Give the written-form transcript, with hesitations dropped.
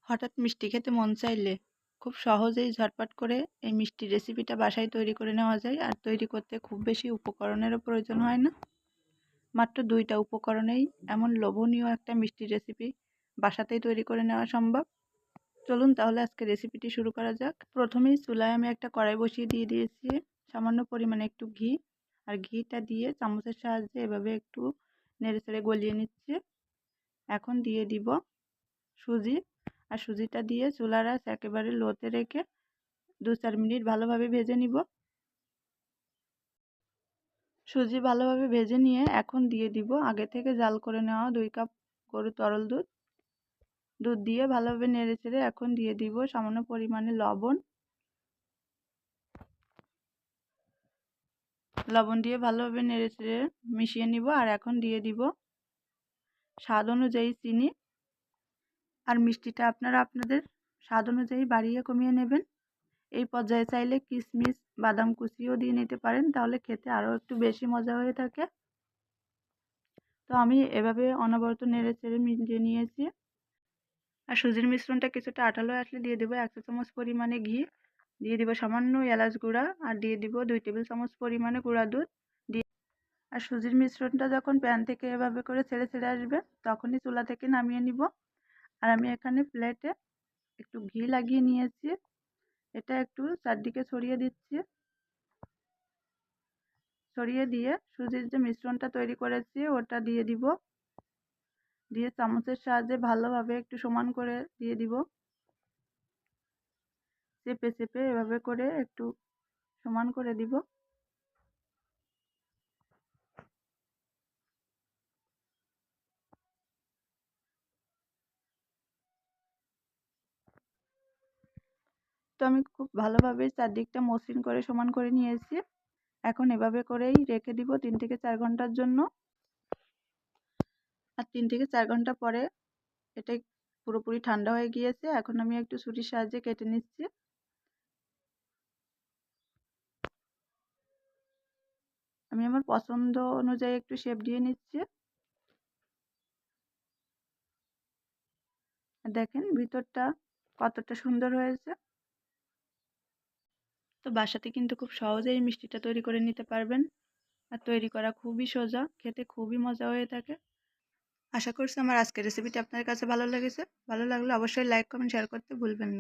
হঠাৎ মিষ্টি খেতে মন চাইলে খুব সহজেই ঝটপট করে এই মিষ্টির রেসিপিটা বাসায় তৈরি করে নেওয়া যায়। আর তৈরি করতে খুব বেশি উপকরণেরও প্রয়োজন হয় না। মাত্র 2টা উপকরণেই এমন লোভনীয় একটা মিষ্টির রেসিপি বাসাতেই তৈরি করে নেওয়া সম্ভব। চলুন তাহলে আজকে রেসিপিটি শুরু করা যাক। প্রথমেই চুলায় আমি একটা কড়াই বসিয়ে দিয়ে দিয়েছি সামান্য পরিমাণে একটু ঘি। আর ঘিটা দিয়ে চামচের সাহায্যে এভাবে একটু নেড়েচেড়ে গলিয়ে নিচ্ছি। এখন দিয়ে দিব সুজি। আর সুজিটা দিয়ে চুলার আঁচ একেবারে লোতে রেখে 2-4 মিনিট ভালোভাবে ভেজে নিব। সুজি ভালোভাবে ভেজে নিয়ে এখন দিয়ে দিব আগে থেকে জাল করে নেওয়া 2 কাপ গরুর তরল দুধ। দুধ দিয়ে ভালোভাবে নেড়েচেড়ে এখন দিয়ে দিব সামান্য পরিমাণে লবণ। লবণ দিয়ে ভালোভাবে নেড়েচেড়ে মিশিয়ে নিব। আর এখন দিয়ে দিব স্বাদ অনুযায়ী চিনি। আর মিষ্টিটা আপনারা আপনাদের স্বাদ অনুযায়ী বাড়িয়ে কমিয়ে নেবেন। এই পর্যায়ে চাইলে কিশমিশ বাদাম কুচিও দিয়ে নিতে পারেন, তাহলে খেতে আরও একটু বেশি মজা হয়ে থাকে। তো আমি এভাবে অনবরত নেড়ে চেড়ে মিশিয়ে নিয়েছি। আর সুজির মিশ্রণটা কিছুটা আঠালো আসলে দিয়ে দেবো 1 চা চামচ পরিমাণে ঘি। দিয়ে দিব সামান্য এলাচ গুঁড়া। আর দিয়ে দিব 2 টেবিল চামচ পরিমাণে গুঁড়া দুধ দিয়ে। আর সুজির মিশ্রণটা যখন প্যান থেকে এভাবে করে ছেড়ে ছেড়ে আসবে তখনই চুলা থেকে নামিয়ে নিব। আর আমি এখানে প্লেটে একটু ঘি লাগিয়ে নিয়েছি, এটা একটু চারদিকে ছড়িয়ে দিচ্ছি। ছড়িয়ে দিয়ে সুজির যে মিশ্রণটা তৈরি করেছি ওটা দিয়ে দিব। দিয়ে চামচের সাহায্যে ভালোভাবে একটু সমান করে দিয়ে দিব। চেপে চেপে এভাবে করে একটু সমান করে দিব। তো আমি খুব ভালোভাবে চারদিকটা মসৃণ করে সমান করে নিয়েছি। এখন এভাবে করেই রেখে দিব 3 থেকে 4 ঘন্টার জন্য। আর 3 থেকে 4 ঘন্টা পরে এটা পুরোপুরি ঠান্ডা হয়ে গিয়েছে। এখন আমি একটু ছুরির সাহায্যে কেটে নিচ্ছি। আমি আমার পছন্দ অনুযায়ী একটু শেপ দিয়ে নিচ্ছি। দেখেন ভিতরটা কতটা সুন্দর হয়েছে। তো বাসাতে কিন্তু খুব সহজেই মিষ্টিটা তৈরি করে নিতে পারবেন। আর তৈরি করা খুবই সোজা, খেতে খুবই মজা হয়ে থাকে। আশা করছি আমার আজকের রেসিপিটি আপনার কাছে ভালো লেগেছে। ভালো লাগলে অবশ্যই লাইক কমেন্ট শেয়ার করতে ভুলবেন না।